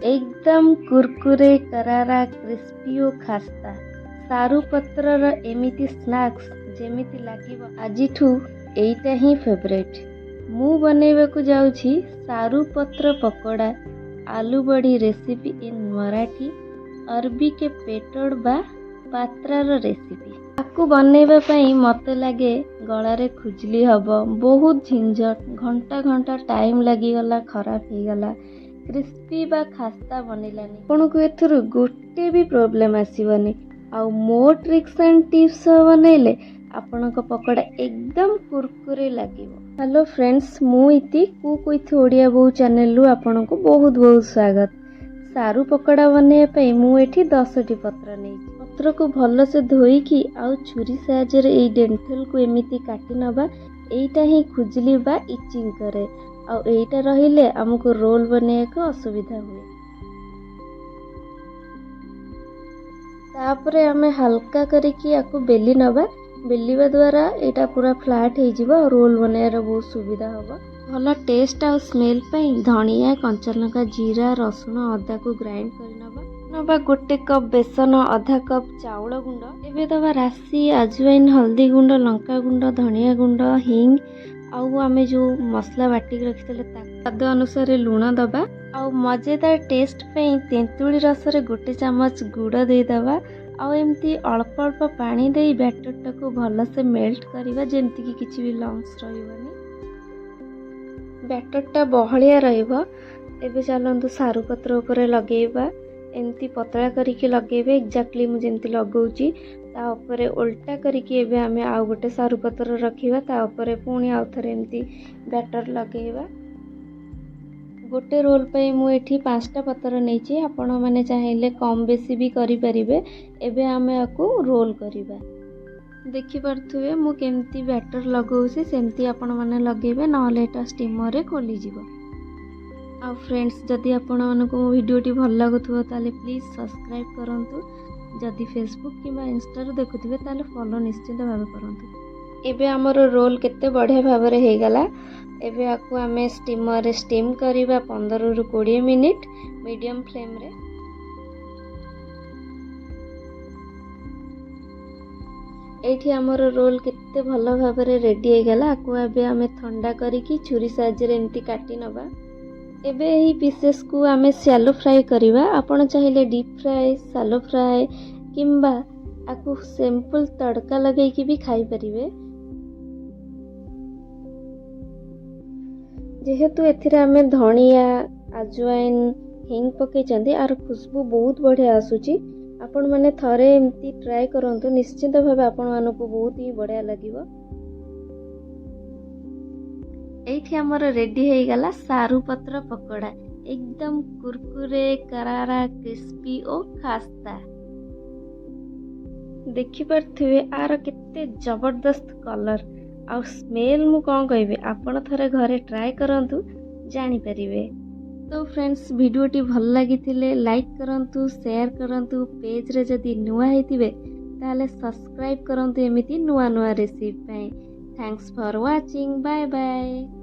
एकदम कुरकुरे करारा क्रिस्पी और खास्ता सारू पत्रर एमिति स्नैक्स जेमिति लागिबो आजिठू एइटा ही फेवरेट। मु बनेबाकू जाउछि सारू पत्र पकोड़ा आलूबड़ी रेसिपी इन मराठी अरबी के पेटोड बा पात्रार रेसिपी। ताकू बनैबा पई मते लागे गलारे खुजली हबो, बहुत झिंझट, घंटा घंटा टाइम लागी गला, खराब हो गला, क्रिस्पी बा खास्ता बनिलानी। आपनको एथुरु गोटे भी प्रॉब्लम आसीबनी। आउ मो ट्रिक्स एंड टिप्स बनैले आपनक पकोड़ा एकदम कुरकुरे लागिबो। हेलो फ्रेंड्स, मु इति कुक विथ ओडिया बहु चैनल रु आपनको बहुत बहुत स्वागत। सारू पकोड़ा बनैबा पई मु एठी 10टी पत्र नै। पत्र को भल से धोईकी आउ छुरी साहाय्य एई डेंटल को एमिति काटी नबा। एइटा ही खुजली बा इचिंग करे आउ एइटा रहिले हमको रोल बनेया को असुविधा हुए। तापरे हमें हल्का करिकी आको बेली नबा। बेलिबा द्वारा एटा पूरा फ्लैट हो जिवो और रोल बनाएर बहुत सुविधा होबो। भल टेस्ट आ स्मेल पई धनिया, कंचा लंका, जीरा, रसुण, अदा को ग्राइंड करि नबा। गोटे कप बेसन, आधा कप चाउल गुंड, एबे दबा राशि, अजवाइन, हल्दी गुंड, लंका गुंड, धनिया गुंड, हिंग आउ आमे जो मसला बाटी रखितले स्वाद अनुसार लूण दबा। आउ मजेदार टेस्ट पई तेंतुली रस रे गोटे चम्मच गुड़ दे दबा। आउ एमती अल्प अल्प पानी दे बैटर को भल से मेल्ट करिवा जेमती कि किछि भी लम्स रहिबनी। बैटर बहलिया रहिबो। एबे चलंतु सारू पत्र ऊपर लगेइबा। एमती पतला करिके लगेबे एक्जेक्टली मु जेमती लगौची। ता ऊपर उल्टा करिके एबे आमे आउ गोटे सारू पत्र रखिबा। ता ऊपर पुणी आउ थरे एमती बैटर लगेइबा। गोटे रोल पे मु एठी 5टा पत्र नैची। आपण माने चाहेले कम बेसी भी करि परिबे। एबे आमे आकु रोल करिबा। देखि परथुवे मु केमती बैटर लगौसी सेमती आपण माने लगेबे, नहले एटा स्टीमर रे खोली जिवो। आ फ्रेंड्स, जदि आपण मानको मो वीडियोटी भल लागुथुबो ताले प्लीज सब्सक्राइब करंतु। जदि फेसबुक किबा इंस्टा रे देखुथिबे ताले फॉलो निश्चित भाबे करंतु। एबे हमर रोल केते बढ़िया भाबरे हे गला। एबे आकु आमे स्टीमर रे स्टीम करिबा 15 रु 20 मिनिट मीडियम फ्लेम रे। एठी हमर रोल केते भल भाबरे रेडी हे गला। आकु एबे आमे ठंडा करिकी छुरी साहाय्य रे एंती काटी नबा। एबे एही पीसेस को आमे शैलो फ्राई करिबा। आपण चाहिले डीप फ्राई, शैलो फ्राई किंबा आकु सिंपल तड़का लगै कि भी खाई परिबे। जेहेतु एथिरे आमे धनिया, अजवाइन, हिंग पके चंदी आर खुशबू बहुत बढ़िया आसुची। आपण माने थरे एमती ट्राई करंतु, निश्चित भाबे आपण मानको बहुत ही बढ़िया लागिवो। एठी हमर रेडी हे गला सारू पत्र पकोड़ा, एकदम कुरकुरे, करारा, क्रिस्पी और खास्ता। देखि परथुवे आर केते जबरदस्त कलर आ स्मेल मु कौन कहबे। आपण थरे घरे ट्राई करंतु, जानी परिबे। तो फ्रेंड्स, वीडियोटी भल लागिथिले लाइक करंतु, शेयर करंतु। पेज रे जदि नुआ हेतिबे ताले सब्सक्राइब करंतु एमिति नुआ नुआ रेसिपी पई। Thanks for watching. Bye bye.